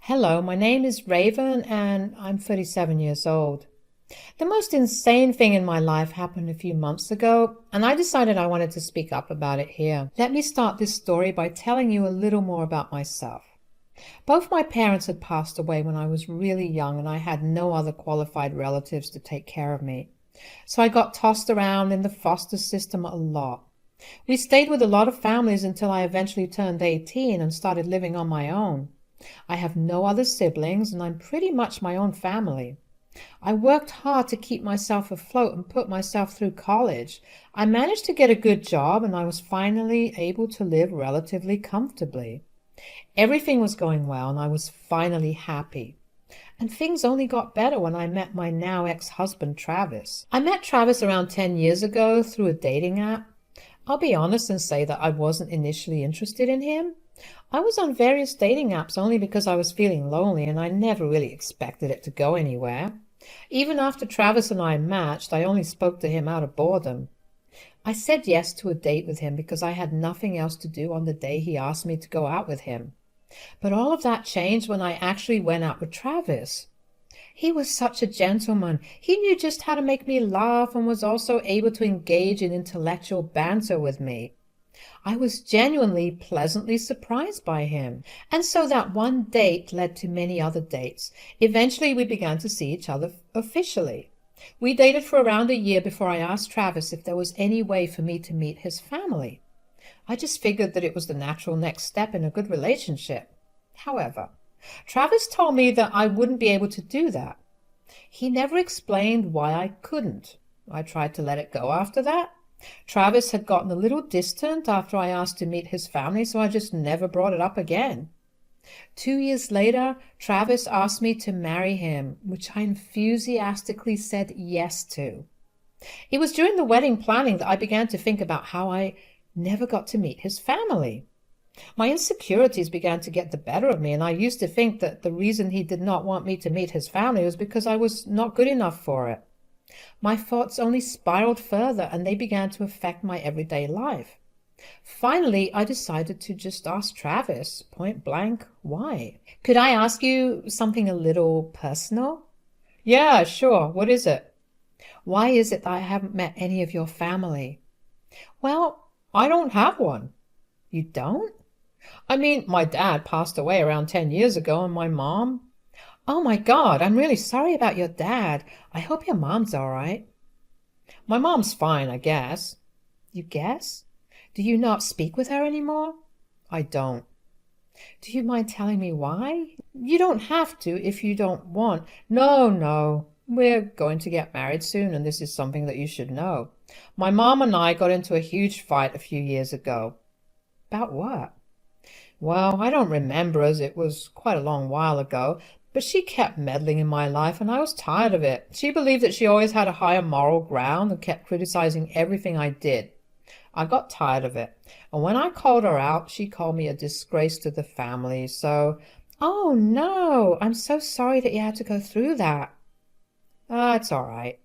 Hello, my name is Raven and I'm 37 years old. The most insane thing in my life happened a few months ago, and I decided I wanted to speak up about it here. Let me start this story by telling you a little more about myself. Both my parents had passed away when I was really young, and I had no other qualified relatives to take care of me. So I got tossed around in the foster system a lot. We stayed with a lot of families until I eventually turned 18 and started living on my own. I have no other siblings, and I'm pretty much my own family. I worked hard to keep myself afloat and put myself through college. I managed to get a good job, and I was finally able to live relatively comfortably. Everything was going well, and I was finally happy. And things only got better when I met my now ex-husband, Travis. I met Travis around 10 years ago through a dating app. I'll be honest and say that I wasn't initially interested in him. I was on various dating apps only because I was feeling lonely, and I never really expected it to go anywhere. Even after Travis and I matched, I only spoke to him out of boredom. I said yes to a date with him because I had nothing else to do on the day he asked me to go out with him. But all of that changed when I actually went out with Travis. He was such a gentleman. He knew just how to make me laugh and was also able to engage in intellectual banter with me. I was genuinely pleasantly surprised by him. And so that one date led to many other dates. Eventually, we began to see each other officially. We dated for around a year before I asked Travis if there was any way for me to meet his family. I just figured that it was the natural next step in a good relationship. However, Travis told me that I wouldn't be able to do that. He never explained why I couldn't. I tried to let it go after that. Travis had gotten a little distant after I asked to meet his family, so I just never brought it up again. 2 years later, Travis asked me to marry him, which I enthusiastically said yes to. It was during the wedding planning that I began to think about how I never got to meet his family. My insecurities began to get the better of me, and I used to think that the reason he did not want me to meet his family was because I was not good enough for it. My thoughts only spiraled further, and they began to affect my everyday life. Finally, I decided to just ask Travis, point blank, why. Could I ask you something a little personal? Yeah, sure. What is it? Why is it that I haven't met any of your family? Well, I don't have one. You don't? I mean, my dad passed away around 10 years ago, and my mom. Oh my God, I'm really sorry about your dad. I hope your mom's all right. My mom's fine, I guess. You guess? Do you not speak with her anymore? I don't. Do you mind telling me why? You don't have to if you don't want. No, no. We're going to get married soon, and this is something that you should know. My mom and I got into a huge fight a few years ago. About what? Well, I don't remember, as it was quite a long while ago, but she kept meddling in my life, and I was tired of it. She believed that she always had a higher moral ground and kept criticizing everything I did. I got tired of it, and when I called her out, she called me a disgrace to the family, so... Oh, no, I'm so sorry that you had to go through that. It's all right.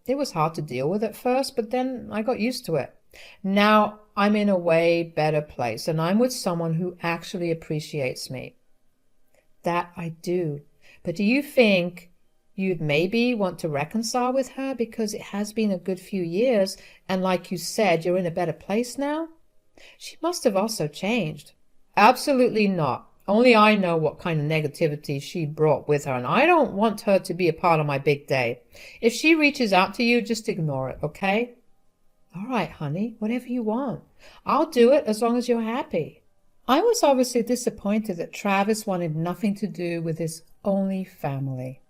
It was hard to deal with at first, but then I got used to it. Now I'm in a way better place, and I'm with someone who actually appreciates me. That I do. But do you think you'd maybe want to reconcile with her because it has been a good few years, and like you said, you're in a better place now? She must have also changed. Absolutely not. Only I know what kind of negativity she brought with her, and I don't want her to be a part of my big day. If she reaches out to you, just ignore it, okay? All right, honey, whatever you want. I'll do it as long as you're happy. I was obviously disappointed that Travis wanted nothing to do with his only family.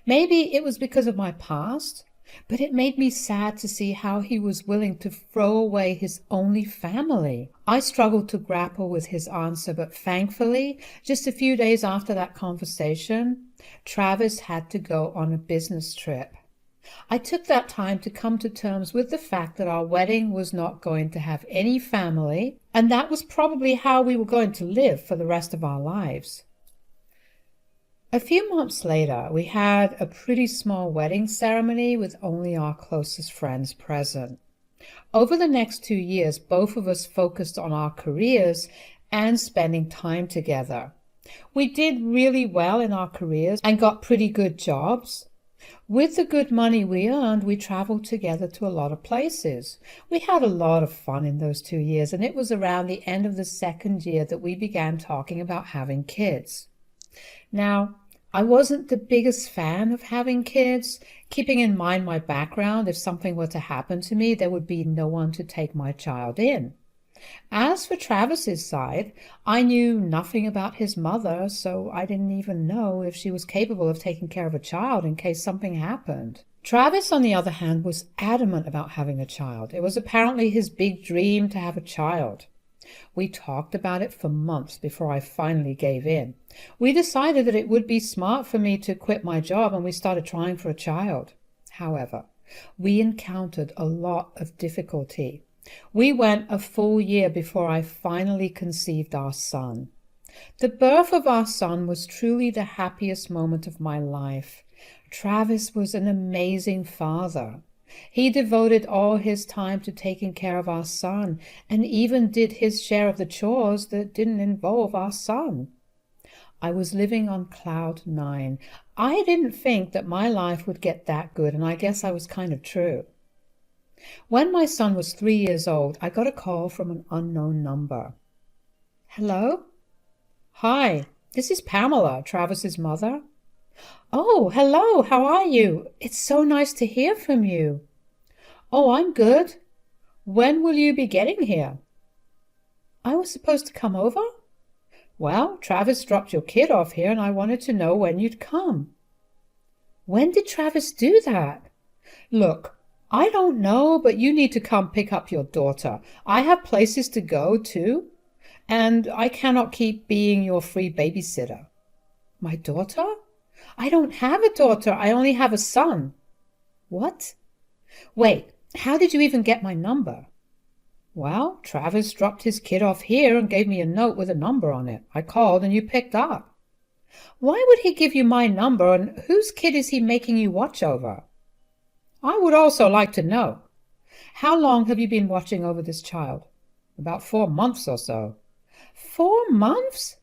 Maybe it was because of my past, but it made me sad to see how he was willing to throw away his only family. I struggled to grapple with his answer, but thankfully, just a few days after that conversation, Travis had to go on a business trip. I took that time to come to terms with the fact that our wedding was not going to have any family, and that was probably how we were going to live for the rest of our lives. A few months later, we had a pretty small wedding ceremony with only our closest friends present. Over the next 2 years, both of us focused on our careers and spending time together. We did really well in our careers and got pretty good jobs. With the good money we earned, we traveled together to a lot of places. We had a lot of fun in those 2 years, and it was around the end of the second year that we began talking about having kids. Now, I wasn't the biggest fan of having kids, keeping in mind my background. If something were to happen to me, there would be no one to take my child in. As for Travis's side, I knew nothing about his mother, so I didn't even know if she was capable of taking care of a child in case something happened. Travis, on the other hand, was adamant about having a child. It was apparently his big dream to have a child. We talked about it for months before I finally gave in. We decided that it would be smart for me to quit my job, and we started trying for a child. However, we encountered a lot of difficulty. We went a full year before I finally conceived our son. The birth of our son was truly the happiest moment of my life. Travis was an amazing father. He devoted all his time to taking care of our son and even did his share of the chores that didn't involve our son. I was living on cloud 9. I didn't think that my life would get that good, and I guess I was kind of true. When my son was 3 years old, I got a call from an unknown number. Hello? Hi, this is Pamela, Travis's mother. Oh, hello, how are you? It's so nice to hear from you. Oh, I'm good. When will you be getting here? I was supposed to come over? Well, Travis dropped your kid off here and I wanted to know when you'd come. When did Travis do that? Look, I don't know, but you need to come pick up your daughter. I have places to go to, and I cannot keep being your free babysitter. My daughter? I don't have a daughter. I only have a son. What? Wait, how did you even get my number? Well, Travis dropped his kid off here and gave me a note with a number on it. I called and you picked up. Why would he give you my number, and whose kid is he making you watch over? I would also like to know. How long have you been watching over this child? About 4 months or so. 4 months?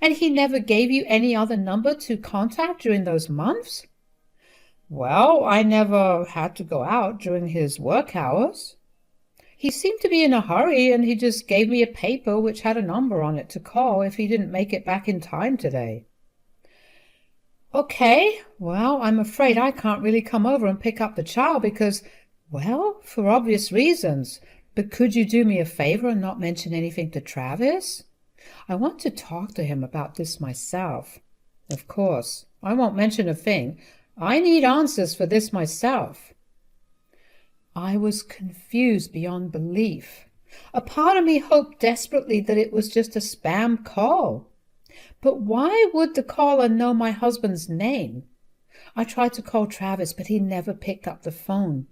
And he never gave you any other number to contact during those months? Well, I never had to go out during his work hours. He seemed to be in a hurry, and he just gave me a paper which had a number on it to call if he didn't make it back in time today. Okay, well, I'm afraid I can't really come over and pick up the child because, well, for obvious reasons. But could you do me a favor and not mention anything to Travis? I want to talk to him about this myself. Of course, I won't mention a thing. I need answers for this myself. I was confused beyond belief. A part of me hoped desperately that it was just a spam call. But why would the caller know my husband's name? I tried to call Travis, but he never picked up the phone.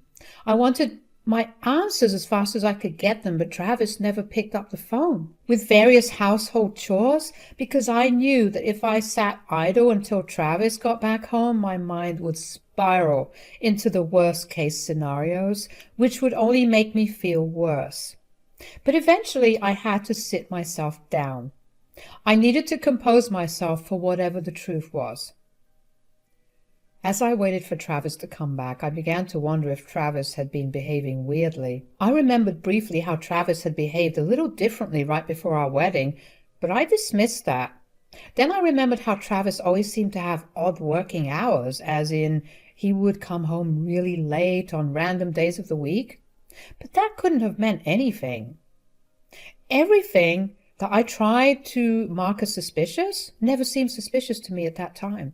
I wanted my answers as fast as I could get them, but Travis never picked up the phone. With various household chores, because I knew that if I sat idle until Travis got back home, my mind would spiral into the worst-case scenarios, which would only make me feel worse. But eventually I had to sit myself down. I needed to compose myself for whatever the truth was. As I waited for Travis to come back, I began to wonder if Travis had been behaving weirdly. I remembered briefly how Travis had behaved a little differently right before our wedding, but I dismissed that. Then I remembered how Travis always seemed to have odd working hours, as in he would come home really late on random days of the week. But that couldn't have meant anything. Everything that I tried to mark as suspicious never seemed suspicious to me at that time.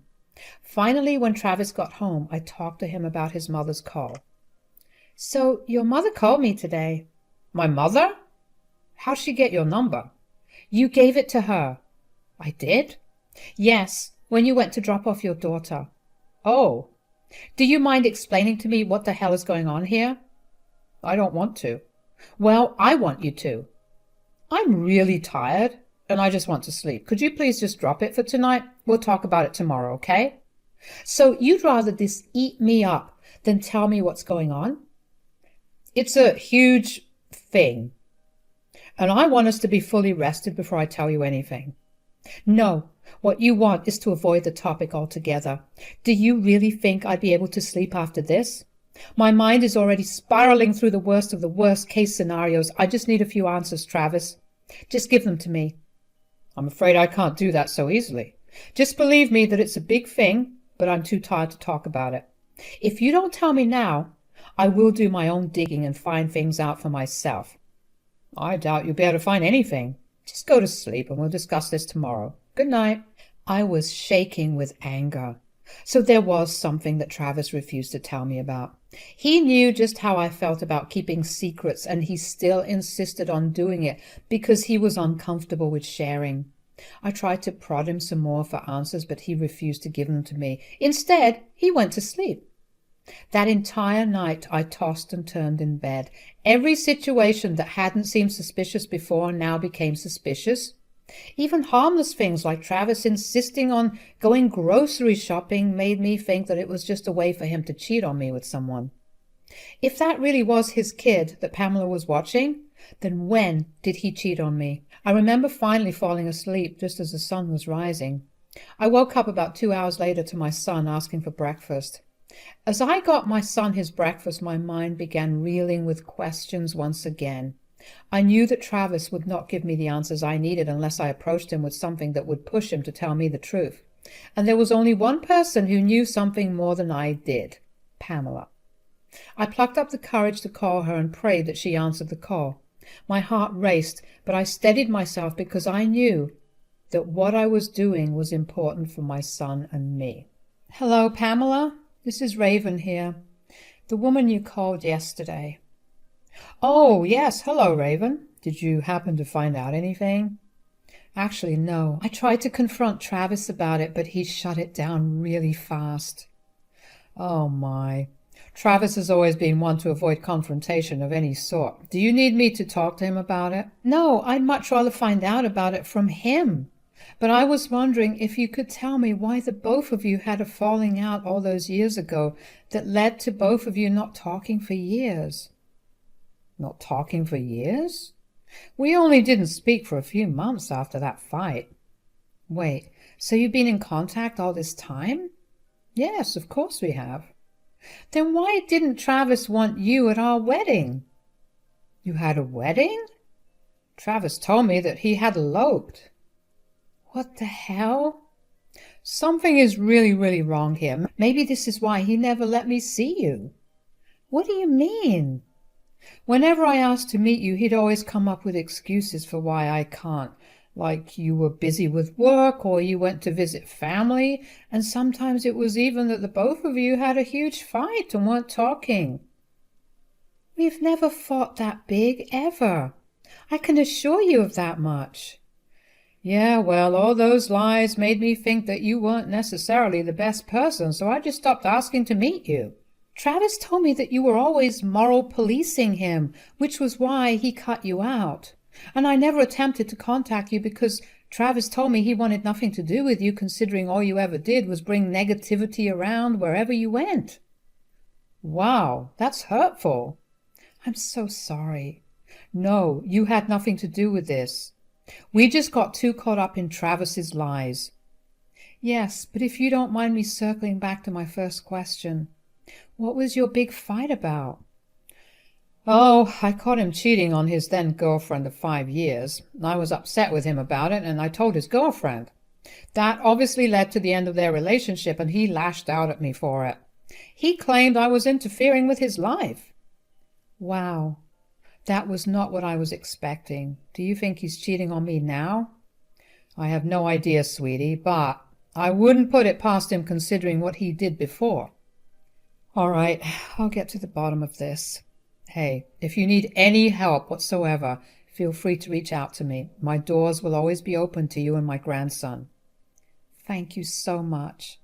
Finally, when Travis got home, I talked to him about his mother's call. So, your mother called me today. My mother? How'd she get your number? You gave it to her. I did? Yes, when you went to drop off your daughter. Oh. Do you mind explaining to me what the hell is going on here? I don't want to. Well, I want you to. I'm really tired, and I just want to sleep. Could you please just drop it for tonight? We'll talk about it tomorrow, okay? So you'd rather this eat me up than tell me what's going on? It's a huge thing, and I want us to be fully rested before I tell you anything. No, what you want is to avoid the topic altogether. Do you really think I'd be able to sleep after this? My mind is already spiraling through the worst of the worst case scenarios. I just need a few answers, Travis. Just give them to me. I'm afraid I can't do that so easily. Just believe me that it's a big thing, but I'm too tired to talk about it. If you don't tell me now, I will do my own digging and find things out for myself. I doubt you'll be able to find anything. Just go to sleep and we'll discuss this tomorrow. Good night. I was shaking with anger. So there was something that Travis refused to tell me about. He knew just how I felt about keeping secrets, and he still insisted on doing it because he was uncomfortable with sharing. I tried to prod him some more for answers, but he refused to give them to me. Instead, he went to sleep. That entire night I tossed and turned in bed. Every situation that hadn't seemed suspicious before now became suspicious. Even harmless things like Travis insisting on going grocery shopping made me think that it was just a way for him to cheat on me with someone. If that really was his kid that Pamela was watching, then when did he cheat on me? I remember finally falling asleep just as the sun was rising. I woke up about 2 hours later to my son asking for breakfast. As I got my son his breakfast, my mind began reeling with questions once again. I knew that Travis would not give me the answers I needed unless I approached him with something that would push him to tell me the truth. And there was only one person who knew something more than I did, Pamela. I plucked up the courage to call her and prayed that she answered the call. My heart raced, but I steadied myself because I knew that what I was doing was important for my son and me. Hello, Pamela. This is Raven here, the woman you called yesterday. Oh, yes. Hello, Raven. Did you happen to find out anything? Actually, no. I tried to confront Travis about it, but he shut it down really fast. Oh, my. Travis has always been one to avoid confrontation of any sort. Do you need me to talk to him about it? No, I'd much rather find out about it from him. But I was wondering if you could tell me why the both of you had a falling out all those years ago that led to both of you not talking for years. Not talking for years? We only didn't speak for a few months after that fight. Wait, so you've been in contact all this time? Yes, of course we have. Then why didn't Travis want you at our wedding? You had a wedding? Travis told me that he had eloped. What the hell? Something is really wrong here. Maybe this is why he never let me see you. What do you mean? Whenever I asked to meet you, he'd always come up with excuses for why I can't. Like you were busy with work or you went to visit family, and sometimes it was even that the both of you had a huge fight and weren't talking. We've never fought that big, ever. I can assure you of that much. Yeah, well, all those lies made me think that you weren't necessarily the best person, so I just stopped asking to meet you. Travis told me that you were always moral policing him, which was why he cut you out. And I never attempted to contact you because Travis told me he wanted nothing to do with you, considering all you ever did was bring negativity around wherever you went. Wow, that's hurtful. I'm so sorry. No, you had nothing to do with this. We just got too caught up in Travis's lies. Yes, but if you don't mind me circling back to my first question, what was your big fight about? Oh, I caught him cheating on his then-girlfriend of 5 years. I was upset with him about it, and I told his girlfriend. That obviously led to the end of their relationship, and he lashed out at me for it. He claimed I was interfering with his life. Wow, that was not what I was expecting. Do you think he's cheating on me now? I have no idea, sweetie, but I wouldn't put it past him considering what he did before. All right, I'll get to the bottom of this. Hey, if you need any help whatsoever, feel free to reach out to me. My doors will always be open to you and my grandson. Thank you so much.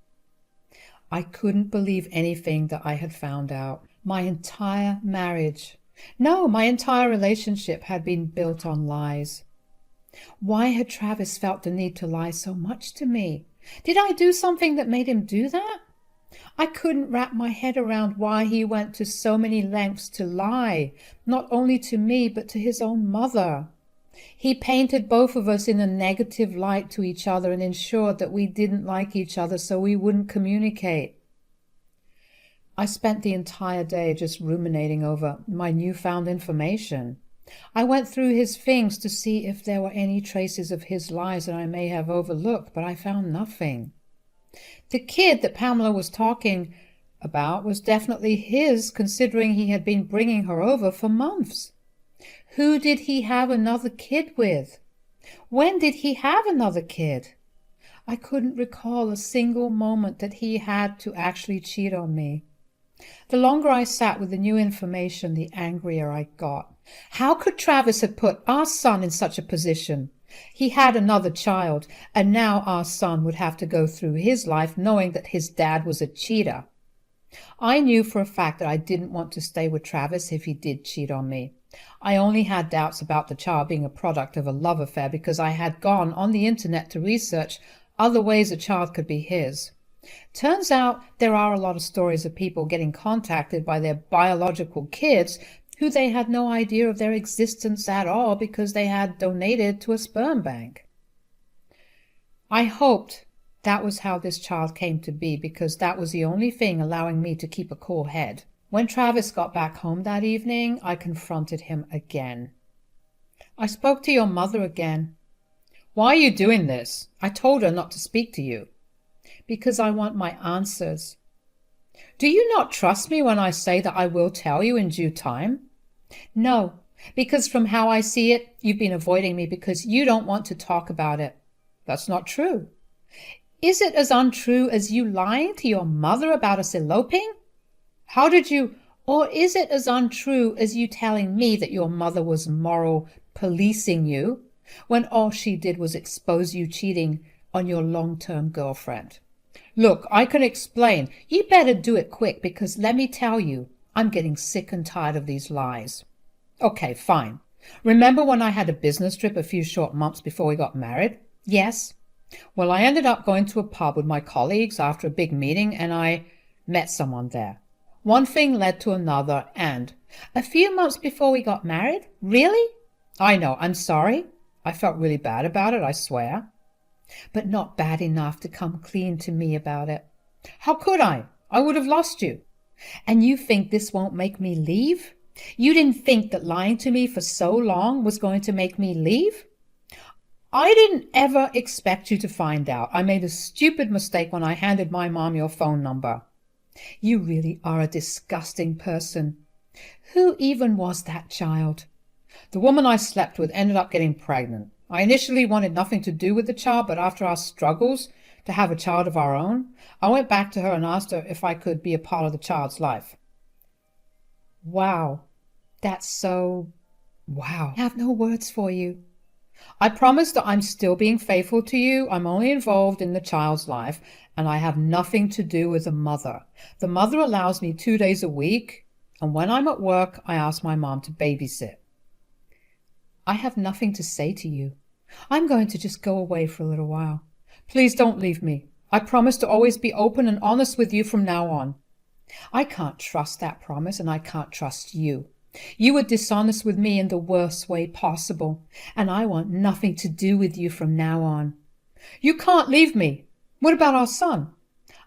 I couldn't believe anything that I had found out. My entire marriage, no, my entire relationship had been built on lies. Why had Travis felt the need to lie so much to me? Did I do something that made him do that? I couldn't wrap my head around why he went to so many lengths to lie, not only to me, but to his own mother. He painted both of us in a negative light to each other and ensured that we didn't like each other so we wouldn't communicate. I spent the entire day just ruminating over my newfound information. I went through his things to see if there were any traces of his lies that I may have overlooked, but I found nothing. The kid that Pamela was talking about was definitely his, considering he had been bringing her over for months. Who did he have another kid with? When did he have another kid? I couldn't recall a single moment that he had to actually cheat on me. The longer I sat with the new information, the angrier I got. How could Travis have put our son in such a position? He had another child, and now our son would have to go through his life knowing that his dad was a cheater. I knew for a fact that I didn't want to stay with Travis if he did cheat on me. I only had doubts about the child being a product of a love affair because I had gone on the internet to research other ways a child could be his. Turns out there are a lot of stories of people getting contacted by their biological kids who they had no idea of their existence at all because they had donated to a sperm bank. I hoped that was how this child came to be because that was the only thing allowing me to keep a cool head. When Travis got back home that evening, I confronted him again. I spoke to your mother again. Why are you doing this? I told her not to speak to you. Because I want my answers. Do you not trust me when I say that I will tell you in due time? No, because from how I see it, you've been avoiding me because you don't want to talk about it. That's not true. Is it as untrue as you lying to your mother about us eloping? How did you, or is it as untrue as you telling me that your mother was moral policing you when all she did was expose you cheating on your long-term girlfriend? Look, I can explain. You better do it quick because let me tell you, I'm getting sick and tired of these lies. Okay, fine. Remember when I had a business trip a few short months before we got married? Yes. Well, I ended up going to a pub with my colleagues after a big meeting and I met someone there. One thing led to another and a few months before we got married? Really? I know, I'm sorry. I felt really bad about it, I swear. But not bad enough to come clean to me about it. How could I? I would have lost you. And you think this won't make me leave? You didn't think that lying to me for so long was going to make me leave? I didn't ever expect you to find out. I made a stupid mistake when I handed my mom your phone number. You really are a disgusting person. Who even was that child? The woman I slept with ended up getting pregnant. I initially wanted nothing to do with the child, but after our struggles to have a child of our own, I went back to her and asked her if I could be a part of the child's life. Wow, that's so... wow. I have no words for you. I promise that I'm still being faithful to you. I'm only involved in the child's life, and I have nothing to do with the mother. The mother allows me 2 days a week, and when I'm at work, I ask my mom to babysit. I have nothing to say to you. I'm going to just go away for a little while. Please don't leave me. I promise to always be open and honest with you from now on. I can't trust that promise, and I can't trust you. You were dishonest with me in the worst way possible, and I want nothing to do with you from now on. You can't leave me. What about our son?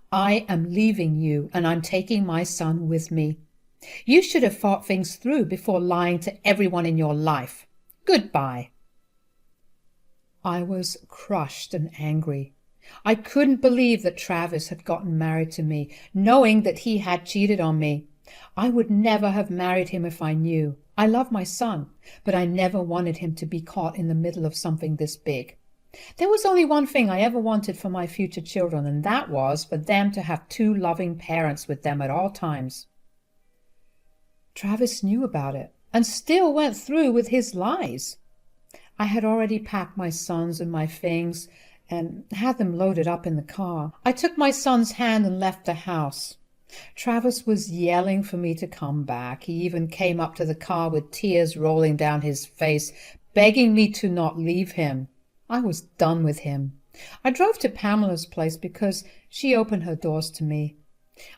I am leaving you, and I'm taking my son with me. You should have thought things through before lying to everyone in your life. Goodbye. I was crushed and angry. I couldn't believe that Travis had gotten married to me, knowing that he had cheated on me. I would never have married him if I knew. I love my son, but I never wanted him to be caught in the middle of something this big. There was only one thing I ever wanted for my future children, and that was for them to have 2 loving parents with them at all times. Travis knew about it and still went through with his lies. I had already packed my sons and my things and had them loaded up in the car. I took my son's hand and left the house. Travis was yelling for me to come back. He even came up to the car with tears rolling down his face, begging me to not leave him. I was done with him. I drove to Pamela's place because she opened her doors to me.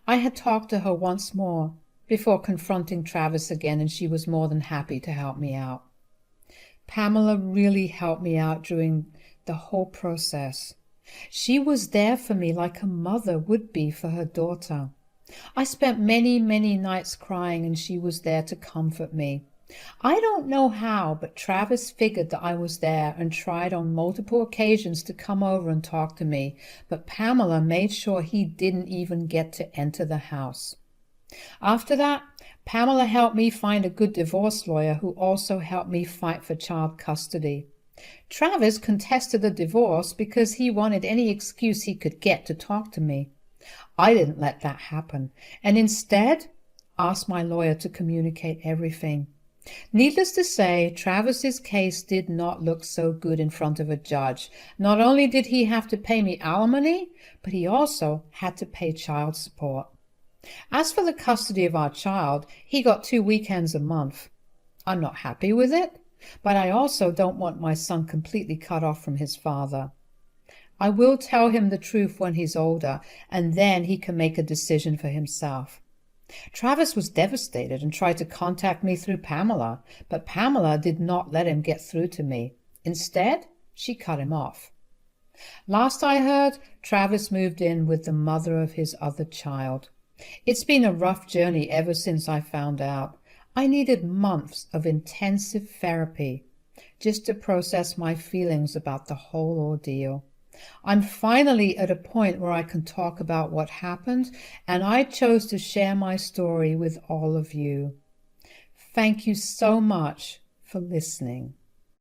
I had talked to her once more before confronting Travis again, and she was more than happy to help me out. Pamela really helped me out during the whole process. She was there for me like a mother would be for her daughter. I spent many, many nights crying, and she was there to comfort me. I don't know how, but Travis figured that I was there and tried on multiple occasions to come over and talk to me, but Pamela made sure he didn't even get to enter the house. After that, Pamela helped me find a good divorce lawyer who also helped me fight for child custody. Travis contested the divorce because he wanted any excuse he could get to talk to me. I didn't let that happen, and instead asked my lawyer to communicate everything. Needless to say, Travis's case did not look so good in front of a judge. Not only did he have to pay me alimony, but he also had to pay child support. As for the custody of our child, he got 2 weekends a month. I'm not happy with it, but I also don't want my son completely cut off from his father. I will tell him the truth when he's older, and then he can make a decision for himself. Travis was devastated and tried to contact me through Pamela, but Pamela did not let him get through to me. Instead, she cut him off. Last I heard, Travis moved in with the mother of his other child. It's been a rough journey ever since I found out. I needed months of intensive therapy just to process my feelings about the whole ordeal. I'm finally at a point where I can talk about what happened, and I chose to share my story with all of you. Thank you so much for listening.